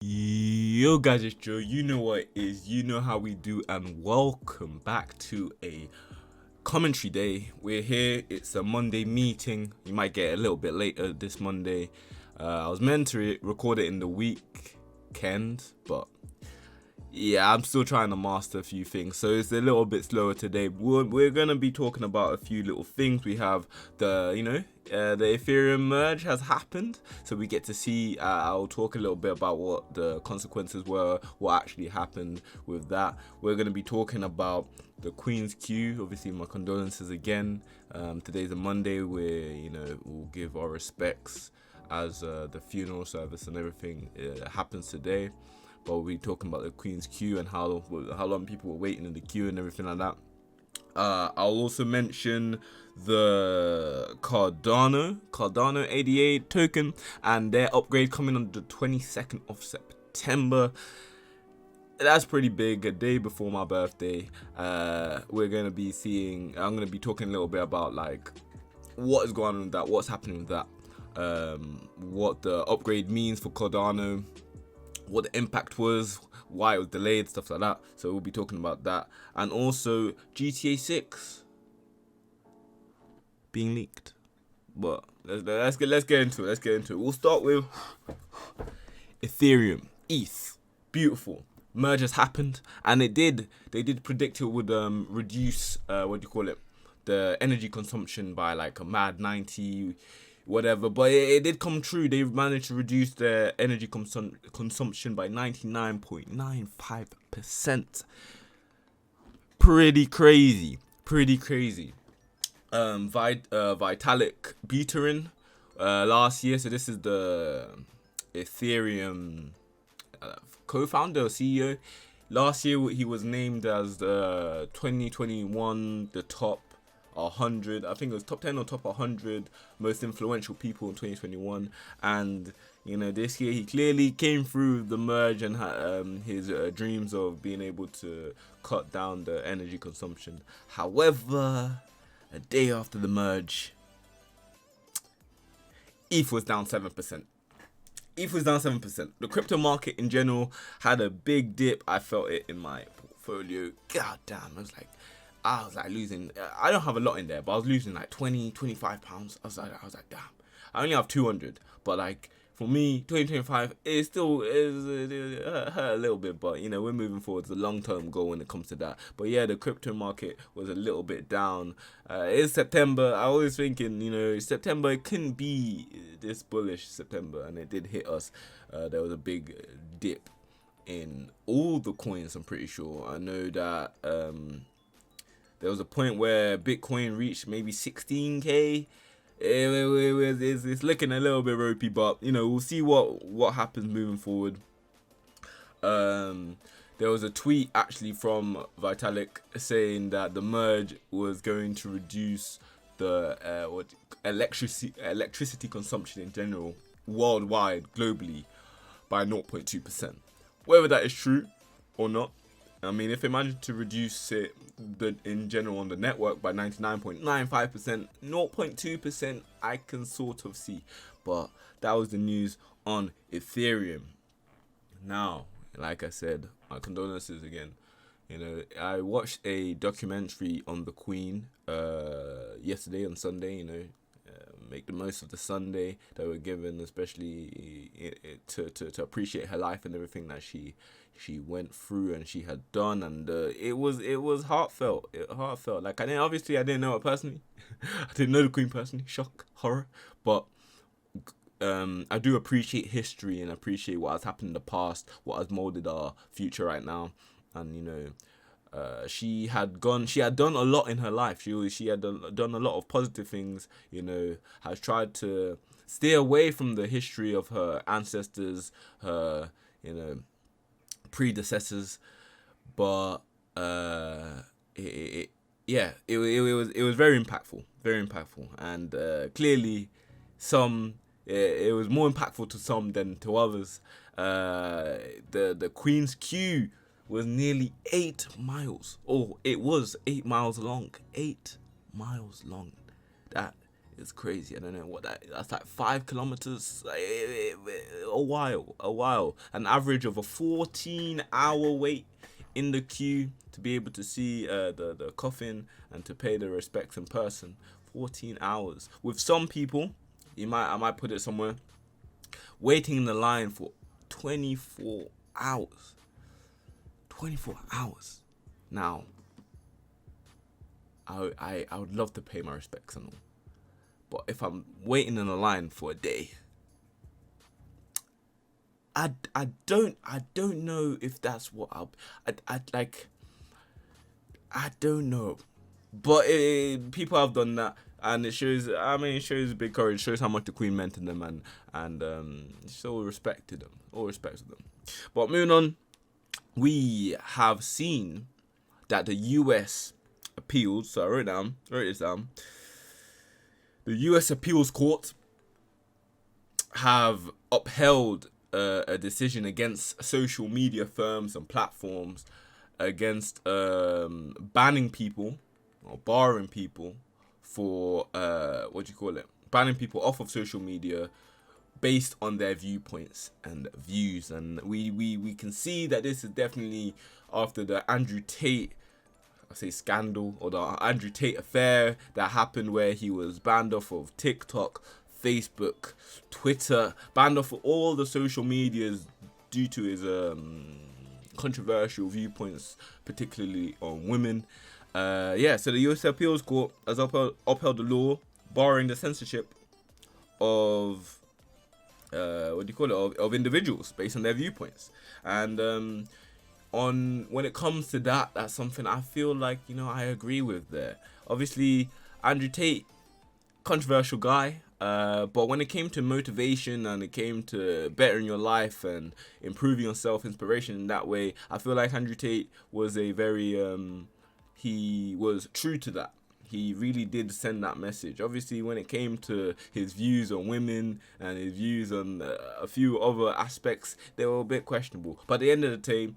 Yo guys, it's Joe. You know what it is, you know how we do, and welcome back to a commentary day. We're here, it's a Monday meeting. You might get a little bit later this Monday. I was meant to record it in the weekend, but yeah, I'm still trying to master a few things, so it's a little bit slower today. We're gonna be talking about a few little things. We have the Ethereum merge has happened, so we get to see. I'll talk a little bit about what the consequences were, what actually happened with that. We're gonna be talking about the Queen's Queue. Obviously, my condolences again. Today's a Monday where we'll give our respects as the funeral service and everything happens today. But we'll be talking about the Queen's Queue and how long people were waiting in the queue and everything like that. I'll also mention the Cardano 88 token and their upgrade coming on the 22nd of September. That's pretty big, a day before my birthday. We're gonna be seeing. I'm gonna be talking a little bit about like what is going on with that, what's happening with that, what the upgrade means for Cardano, what the impact was, why it was delayed, stuff like that. So we'll be talking about that, and also GTA 6 being leaked. But let's get into it. We'll start with Ethereum, ETH. Beautiful merge has happened, and they did predict it would reduce the energy consumption by like a mad 90 whatever, but it did come true. They've managed to reduce their energy consumption by 99.95%. Pretty crazy. Vitalik Buterin last year, so this is the Ethereum co-founder or CEO. Last year he was named as the 2021 the top 100, I think it was top 10 or top 100 most influential people in 2021, and this year he clearly came through the merge and his dreams of being able to cut down the energy consumption. However, a day after the merge, ETH was down 7%. The crypto market in general had a big dip. I felt it in my portfolio. God damn, I was like losing. I don't have a lot in there, but I was losing like 20-25 pounds. I was like, damn. I only have 200, but like for me, 2025 it still hurt a little bit. But we're moving forward. It's a long-term goal when it comes to that. But yeah, the crypto market was a little bit down. It's September. I was thinking, September it couldn't be this bullish September, and it did hit us. There was a big dip in all the coins. I'm pretty sure. I know that. There was a point where Bitcoin reached maybe 16k. It's looking a little bit ropey, but we'll see what happens moving forward. There was a tweet actually from Vitalik saying that the merge was going to reduce the electricity consumption in general worldwide, globally, by 0.2%. Whether that is true or not, I mean, if it managed to reduce it in general on the network by 99.95%, 0.2%, I can sort of see. But that was the news on Ethereum. Now, like I said, my condolences again. I watched a documentary on the Queen yesterday on Sunday. Make the most of the Sunday that we're given, especially to appreciate her life and everything that she went through and she had done, and it was heartfelt. Like I didn't know her personally. I didn't know the Queen personally. Shock, horror, but I do appreciate history and appreciate what has happened in the past, what has molded our future right now, and she had done a lot in her life. She had done a lot of positive things. Has tried to stay away from the history of her ancestors, her predecessors, but it was very impactful, and clearly it was more impactful to some than to others. The Queen's Queue was nearly 8 miles. Oh, it was 8 miles long. 8 miles long. That It's crazy. I don't know what that's like 5 kilometers. A while. An average of a 14-hour wait in the queue to be able to see the coffin and to pay the respects in person. 14 hours. With some people, I might put it somewhere, waiting in the line for 24 hours. 24 hours. Now, I would love to pay my respects and all. But if I'm waiting in a line for a day, I don't know if that's what I like. I don't know, but people have done that, and it shows. I mean, it shows big courage. It shows how much the Queen meant to them, and so respected them. All respect to them. But moving on, we have seen that the U.S. appeals. So I wrote this down. The U.S. Appeals Court have upheld a decision against social media firms and platforms against banning people or barring people for banning people off of social media based on their viewpoints and views. And we can see that this is definitely after the Andrew Tate scandal, or the Andrew Tate affair that happened, where he was banned off of TikTok, Facebook, Twitter, banned off of all the social medias due to his controversial viewpoints, particularly on women. So the US Appeals Court has upheld the law barring the censorship of of individuals based on their viewpoints. And when it comes to that, that's something I feel like, I agree with there. Obviously, Andrew Tate, controversial guy, but when it came to motivation and it came to bettering your life and improving yourself, inspiration in that way, I feel like Andrew Tate was a very, he was true to that. He really did send that message. Obviously, when it came to his views on women and his views on a few other aspects, they were a bit questionable. But at the end of the day,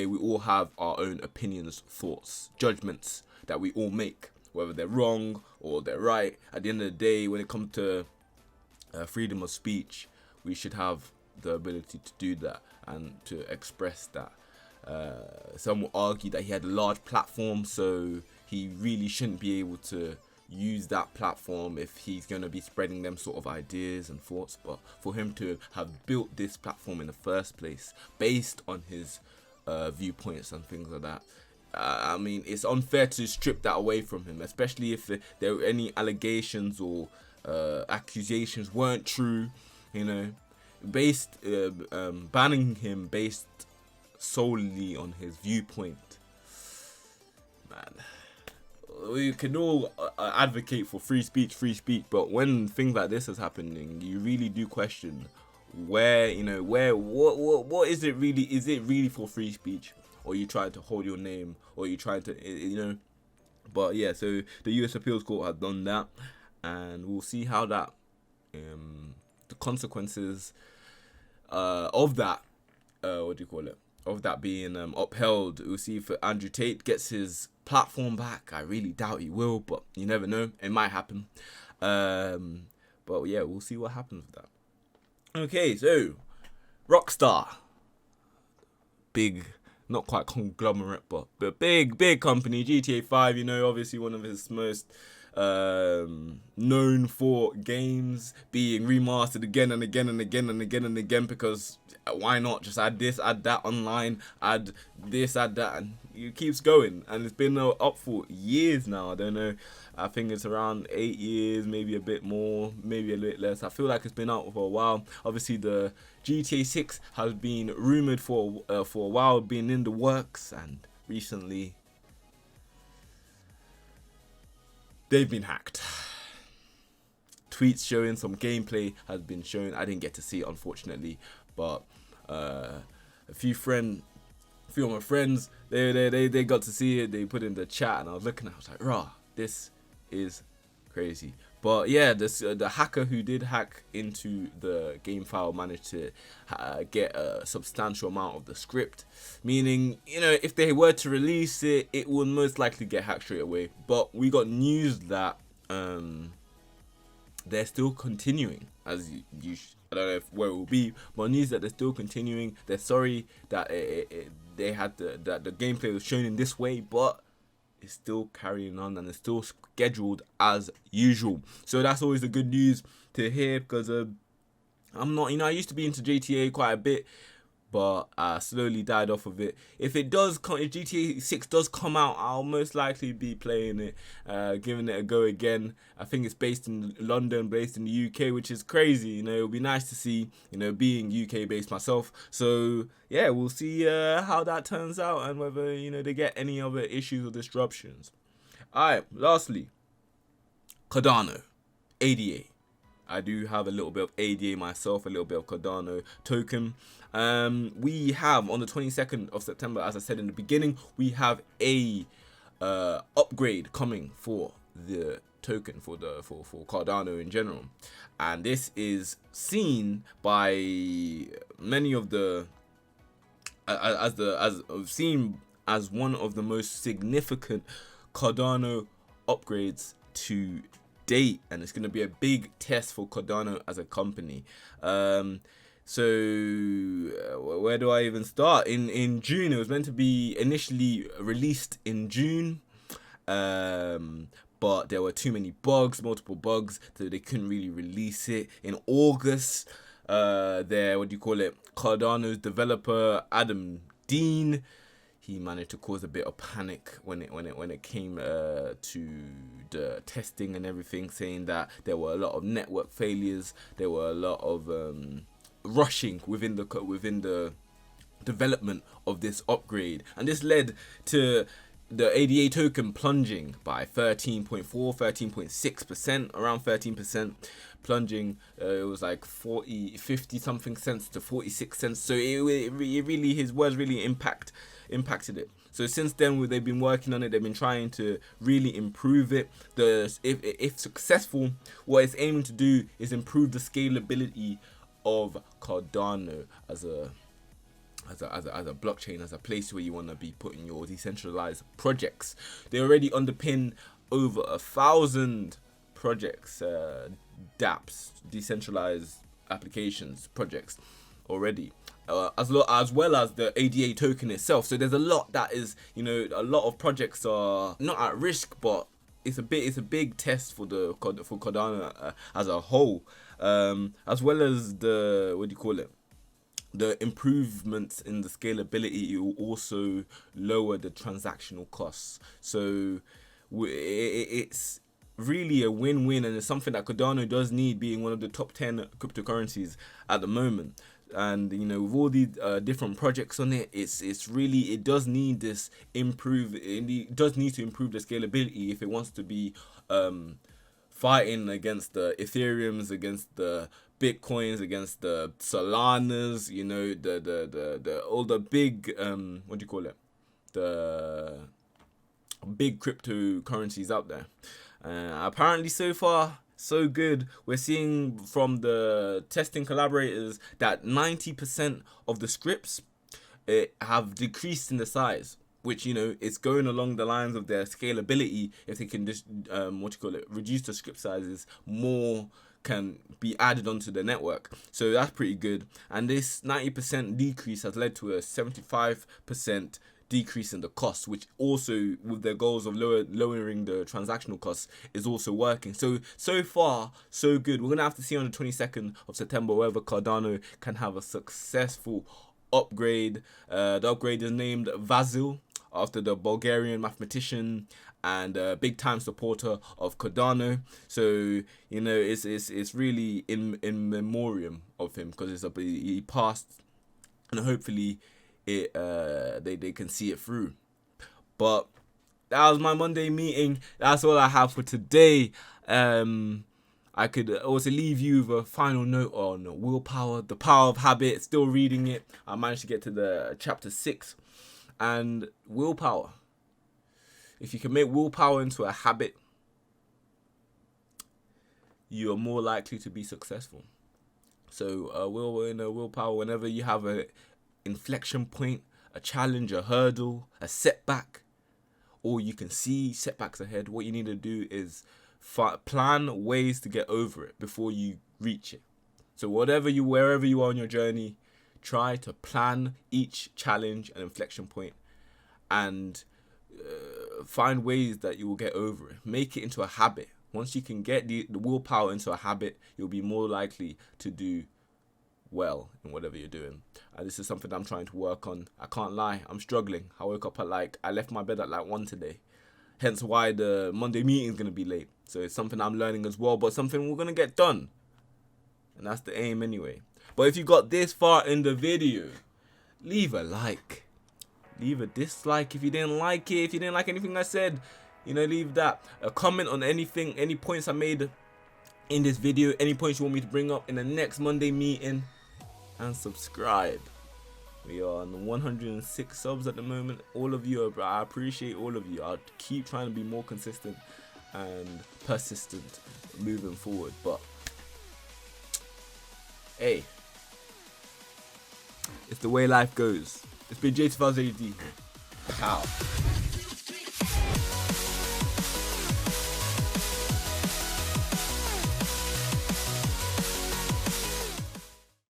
we all have our own opinions, thoughts, judgments that we all make, whether they're wrong or they're right. At the end of the day, when it comes to freedom of speech, we should have the ability to do that and to express that. Some will argue that he had a large platform, so he really shouldn't be able to use that platform if he's going to be spreading them sort of ideas and thoughts. But for him to have built this platform in the first place based on his viewpoints and things like that, I mean, it's unfair to strip that away from him, especially if there were any allegations or accusations weren't true, banning him based solely on his viewpoint. Man, we can all advocate for free speech, but when things like this is happening, you really do question what is it really? Is it really for free speech, or you try to hold your name, or you try to, But yeah, so the US Appeals Court has done that, and we'll see how that, the consequences of that, of that being upheld. We'll see if Andrew Tate gets his platform back. I really doubt he will, but you never know. It might happen. But yeah, we'll see what happens with that. Okay, so Rockstar, big, not quite conglomerate, but big company, GTA 5. Obviously one of his most known for games being remastered again and again, because why not just add this, add that online, add this, add that, and it keeps going. And it's been up for years now. I don't know, I think it's around 8 years, maybe a bit more, maybe a little less. I feel like it's been out for a while. Obviously the GTA 6 has been rumored for a while, been in the works, and recently they've been hacked. Tweets showing some gameplay has been shown. I didn't get to see it, unfortunately, but a few of my friends, they got to see it. They put it in the chat, and I was looking at it, I was like, rah, this is crazy. But yeah, the hacker who did hack into the game file managed to get a substantial amount of the script, meaning, if they were to release it, it would most likely get hacked straight away. But we got news that they're still continuing, as I don't know where it will be, but news that they're still continuing. They're sorry that they had that the gameplay was shown in this way, but it's still carrying on and it's still scheduled as usual. So that's always the good news to hear, because I'm not, I used to be into GTA quite a bit, but I slowly died off of it. If GTA 6 does come out, I'll most likely be playing it, giving it a go again. I think it's based in London, based in the UK, which is crazy. It'll be nice to see, being UK based myself. So yeah, we'll see how that turns out and whether, they get any other issues or disruptions. Alright, lastly, Cardano, ADA. I do have a little bit of ADA myself, a little bit of Cardano token. We have on the 22nd of September, as I said in the beginning, we have a upgrade coming for the token for Cardano in general, and this is seen by many of the as one of the most significant Cardano upgrades to date, and it's going to be a big test for Cardano as a company. So where do I even start? In June, it was meant to be initially released in June, but there were too many multiple bugs, so they couldn't really release it. In August, Cardano's developer Adam Dean, he managed to cause a bit of panic when it came to the testing and everything, saying that there were a lot of network failures, there were a lot of rushing within the development of this upgrade, and this led to the ADA token plunging by 13.6%, around 13%, plunging. It was like 50 something cents to 46 cents. So it really, his words really impacted it. So since then, they've been working on it. They've been trying to really improve it. If successful, what it's aiming to do is improve the scalability of Cardano as a blockchain, as a place where you want to be putting your decentralized projects. They already underpin over 1,000 projects, dApps, decentralized applications projects already, as well as the ADA token itself. So there's a lot that is, a lot of projects are not at risk, but it's a big test for Cardano as a whole, as well as the improvements in the scalability. It will also lower the transactional costs. So it's really a win-win, and it's something that Cardano does need, being one of the top 10 cryptocurrencies at the moment. And with all these different projects on it, it does need this it does need to improve the scalability if it wants to be fighting against the Ethereums, against the Bitcoins, against the Solanas, the all the big the big cryptocurrencies out there. Apparently, so far so good. We're seeing from the testing collaborators that 90% of the scripts have decreased in the size, which it's going along the lines of their scalability. If they can just reduce the script sizes, more can be added onto the network. So that's pretty good. And this 90% decrease has led to a 75% decrease in the cost, which also, with their goals of lowering the transactional costs, is also working. So far so good. We're gonna have to see on the 22nd of September whether Cardano can have a successful upgrade. The upgrade is named Vasil, after the Bulgarian mathematician and big time supporter of Cardano. So it's really in memoriam of him, because he passed, and hopefully they can see it through. But that was my Monday meeting. That's all I have for today. I could also leave you with a final note on willpower, the power of habit. Still reading it. I managed to get to the chapter 6. And willpower. If you can make willpower into a habit, you are more likely to be successful. So willpower, whenever you have a inflection point, a challenge, a hurdle, a setback, or you can see setbacks ahead, what you need to do is plan ways to get over it before you reach it. So wherever you are on your journey, try to plan each challenge and inflection point, and find ways that you will get over it. Make it into a habit. Once you can get the willpower into a habit, you'll be more likely to do well in whatever you're doing. And this is something I'm trying to work on. I can't lie, I'm struggling. I woke up at I left my bed at 1 today. Hence why the Monday meeting is going to be late. So it's something I'm learning as well, but something we're going to get done. And that's the aim anyway. But if you got this far in the video, leave a like. Leave a dislike if you didn't like it. If you didn't like anything I said, leave that. A comment on anything, any points I made in this video, any points you want me to bring up in the next Monday meeting. And subscribe. We are on 106 subs at the moment. All of you, I appreciate all of you. I'll keep trying to be more consistent and persistent moving forward. But hey, it's the way life goes. It's been J2000 AD. Pow.